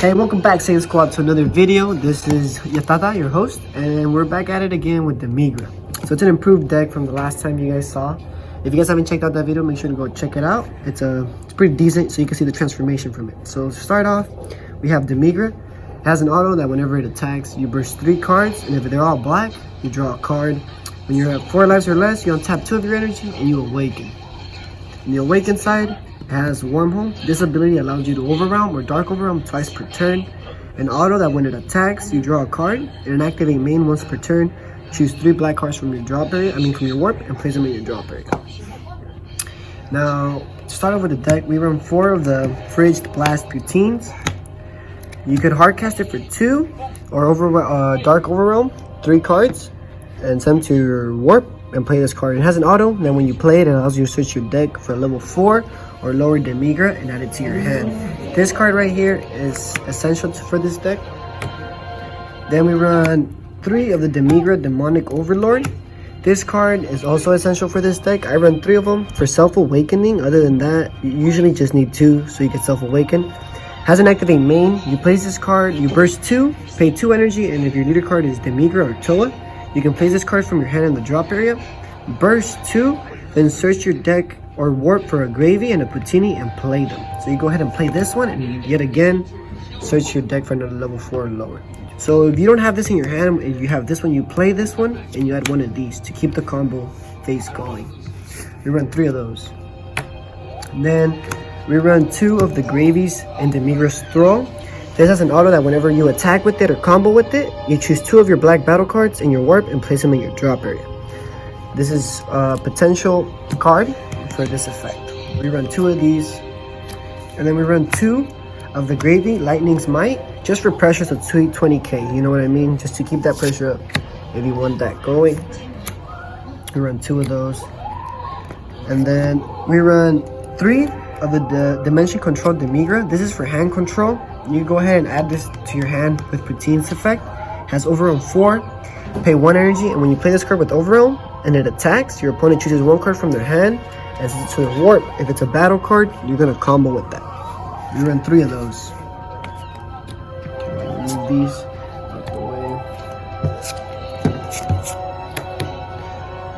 Hey, welcome back, Saiyan Squad, to another video. This is Yatata, your host, and we're back at it again with Demigra. So it's an improved deck from the last time you guys saw. If you guys haven't checked out that video, make sure to go check it out. It's pretty decent, so you can see the transformation from it. So to start off, we have Demigra. It has an auto that whenever it attacks, you burst 3 cards, and if they're all black, you draw a card. When you're at 4 lives or less, you untap 2 of your energy and you awaken. In the awaken side, it has Wormhole. This ability allows you to overwhelm or dark overwhelm twice per turn. An auto that when it attacks, you draw a card, and an activate main once per turn. Choose 3 black cards from your drop area, from your warp, and place them in your drop area. Now, to start off with the deck, we run 4 of the Fridged Blast Routines. You could hardcast it for 2, or dark overwhelm 3 cards, and send them to your warp and play this card. It has an auto, and then when you play it, it allows you to switch your deck for a level 4 or lower Demigra and add it to your hand. This card right here is essential for this deck. Then we run 3 of the Demigra Demonic Overlord. This card is also essential for this deck. I run 3 of them for self-awakening. Other than that, you usually just need 2 so you can self-awaken. Has an activate main. You place this card, you burst 2, pay 2 energy, and if your leader card is Demigra or Toa, you can place this card from your hand in the drop area, burst 2, then search your deck or warp for a Gravy and a Putini and play them. So you go ahead and play this one, and yet again, search your deck for another level 4 or lower. So if you don't have this in your hand and you have this one, you play this one and you add 1 of these to keep the combo phase going. We run 3 of those. And then we run 2 of the Gravies and Demigra's Throw. This has an auto that whenever you attack with it or combo with it, you choose 2 of your black battle cards in your warp and place them in your drop area. This is a potential card for this effect. We run 2 of these, and then we run 2 of the Gravy Lightning's Might, just for pressure, so 20k, you know what I mean? Just to keep that pressure up if you want that going. We run 2 of those, and then we run 3 of the Dimension Control Demigra. This is for hand control. You go ahead and add this to your hand with Poutine's effect. Has Overwhelm 4, pay 1 energy, and when you play this card with Overwhelm and it attacks, your opponent chooses 1 card from their hand and sends it to the warp. If it's a battle card, you're gonna combo with that. You run 3 of those. Move these out the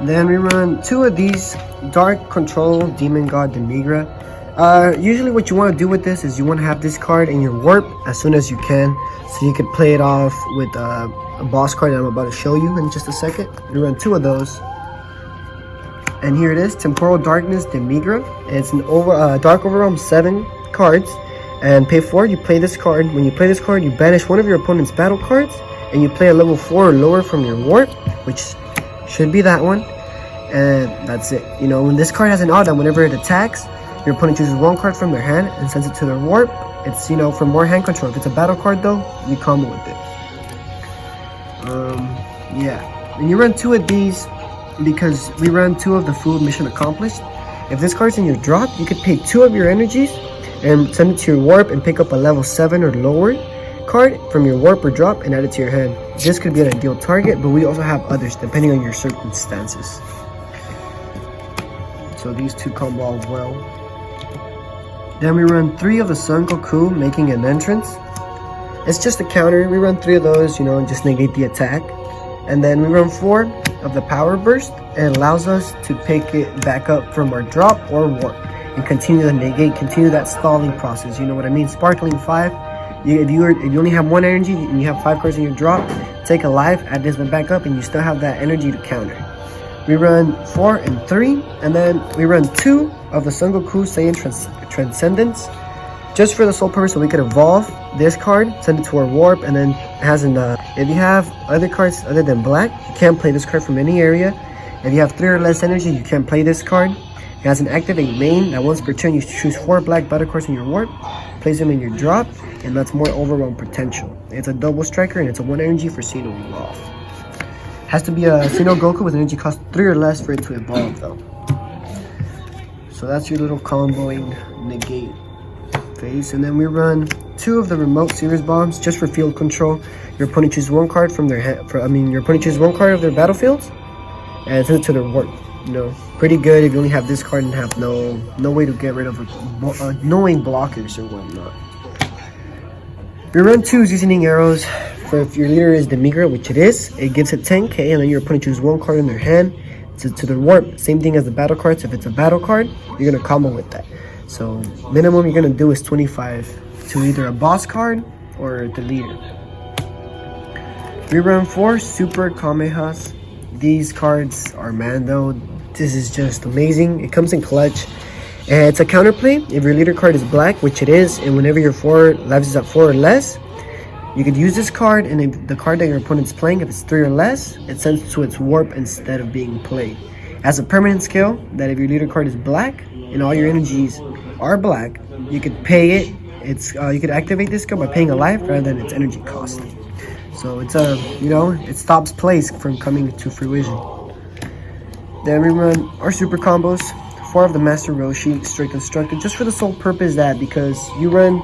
way. Then we run 2 of these Dark Control Demon God Demigra. Usually what you want to do with this is you want to have this card in your warp as soon as you can, so you can play it off with a boss card that I'm about to show you in just a second. You run 2 of those, and here it is, Temporal Darkness Demigra. It's an Dark Overwhelm 7 cards, and pay 4. You play this card. When you play this card, you banish 1 of your opponent's battle cards, and you play a level 4 or lower from your warp, which should be that one, and that's it. You know, when this card has an auto, whenever it attacks, your opponent chooses 1 card from their hand and sends it to their warp. It's, you know, for more hand control. If it's a battle card though, you combo with it. Yeah. And you run 2 of these because we run 2 of the Food Mission Accomplished. If this card's in your drop, you could pay 2 of your energies and send it to your warp and pick up a level 7 or lower card from your warp or drop and add it to your hand. This could be an ideal target, but we also have others depending on your circumstances. So these 2 combo out well. Then we run 3 of the Son Goku making an entrance. It's just a counter. We run 3 of those, you know, and just negate the attack. And then we run 4 of the Power Burst. It allows us to pick it back up from our drop or warp and continue the negate, continue that stalling process. You know what I mean? Sparkling 5. If you only have 1 energy and you have 5 cards in your drop, take a life, add this one back up, and you still have that energy to counter. We run 4 and 3, and then we run 2 of the Son Goku Saiyan Transcendence, just for the sole purpose so we could evolve this card, send it to our warp, and then it has an if you have other cards other than black, you can't play this card from any area. If you have 3 or less energy, you can't play this card. It has an activate main that once per turn you choose 4 black battle cards in your warp, place them in your drop, and that's more overwhelm potential. It's a double striker and it's a 1 energy for Sino Evolve. Has to be a Sino Goku with energy cost 3 or less for it to evolve though. So that's your little comboing negate phase. And then we run 2 of the Remote Series Bombs just for field control. Your opponent chooses 1 card from their your opponent chooses 1 card of their battlefields and sends it to their warp. You know, pretty good if you only have this card and have no way to get rid of annoying blockers or whatnot. We run 2 using arrows. For if your leader is Demigra, which it is, it gives it 10k, and then your opponent chooses 1 card in their hand to the warp. Same thing as the battle cards. If it's a battle card, you're gonna combo with that. So minimum you're gonna do is 25 to either a boss card or the leader. We run 4 Super Kamehas. These cards are Mando. This is just amazing. It comes in clutch. And it's a counterplay. If your leader card is black, which it is, and whenever your 4 lives is at 4 or less, you could use this card, and if the card that your opponent's playing, if it's 3 or less, it sends to its warp instead of being played. It has a permanent skill that if your leader card is black and all your energies are black, you could pay it. You could activate this skill by paying a life rather than its energy cost. So it's it stops plays from coming to fruition. Then we run our super combos. 4 of the Master Roshi straight constructed, just for the sole purpose that because you run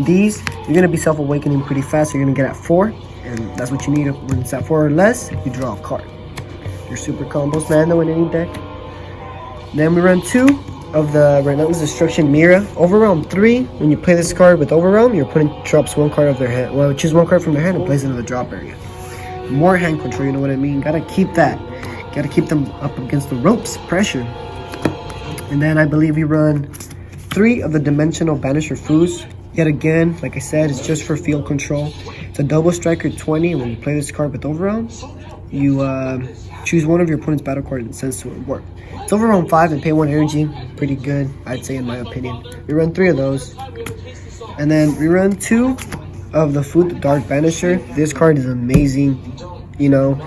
these, you're gonna be self-awakening pretty fast. So you're gonna get at 4, and that's what you need. When it's at 4 or less, you draw a card. Your super combos, Mando in any deck. Then we run 2 of the Relentless Destruction Mira. Overwhelm 3. When you play this card with Overwhelm, your opponent drops 1 card of their hand. Well, choose 1 card from their hand and plays it in the drop area. More hand control, you know what I mean? Gotta keep that. Gotta keep them up against the ropes, pressure. And then I believe we run 3 of the Dimensional Banisher Foods. Yet again, like I said, it's just for field control. It's a double striker 20. When you play this card with Overwhelm, you choose 1 of your opponent's battle cards and sends to a warp. It's Overwhelm 5 and pay 1 energy. Pretty good, I'd say, in my opinion. We run 3 of those. And then we run 2 of the Food the Dark Banisher. This card is amazing. You know,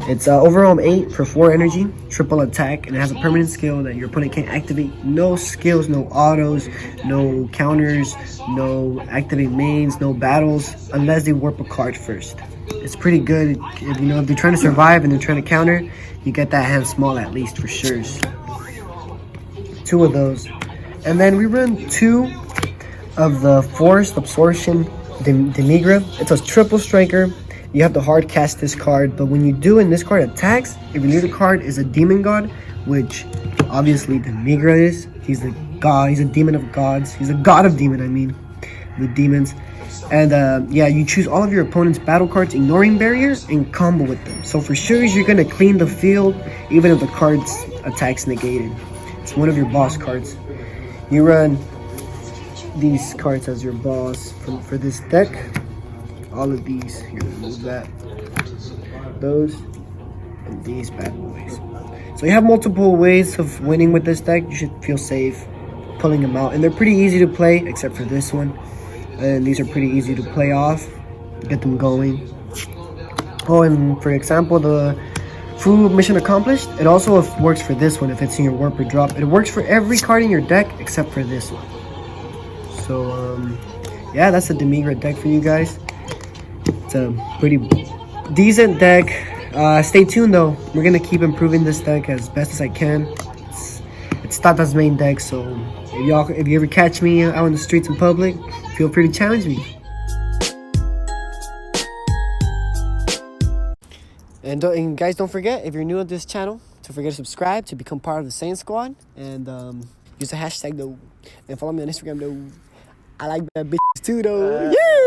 it's Overwhelm 8 for 4 energy, triple attack, and it has a permanent skill that your opponent can't activate. No skills, no autos, no counters, no activate mains, no battles, unless they warp a card first. It's pretty good. If they're trying to survive and they're trying to counter, you get that hand small at least for sure. 2 of those. And then we run 2 of the Forced Absorption Demigra. It's a triple striker. You have to hard cast this card, but when you do and this card attacks, if your leader card is a demon god, which obviously Demigra is, he's the god, he's a demon of gods, he's a god of demon, the demons. And you choose all of your opponent's battle cards, ignoring barriers, and combo with them. So for sure, you're gonna clean the field, even if the card's attack's negated. It's one of your boss cards. You run these cards as your boss for this deck. All of these, here, remove that, those, and these bad boys. So you have multiple ways of winning with this deck. You should feel safe pulling them out, and they're pretty easy to play, except for this one. And these are pretty easy to play off, get them going. Oh, and for example, the Food Mission Accomplished, it also works for this one if it's in your warp or drop. It works for every card in your deck except for this one. So yeah, that's a Demigra deck for you guys. It's a pretty decent deck. Stay tuned though. We're gonna keep improving this deck as best as I can. It's Tata's main deck, so if you ever catch me out in the streets in public, feel free to challenge me. And guys, don't forget, if you're new to this channel, don't forget to subscribe to become part of the Saiyan Squad, and use the hashtag though, and follow me on Instagram though. I like bad bitches too though. Yeah.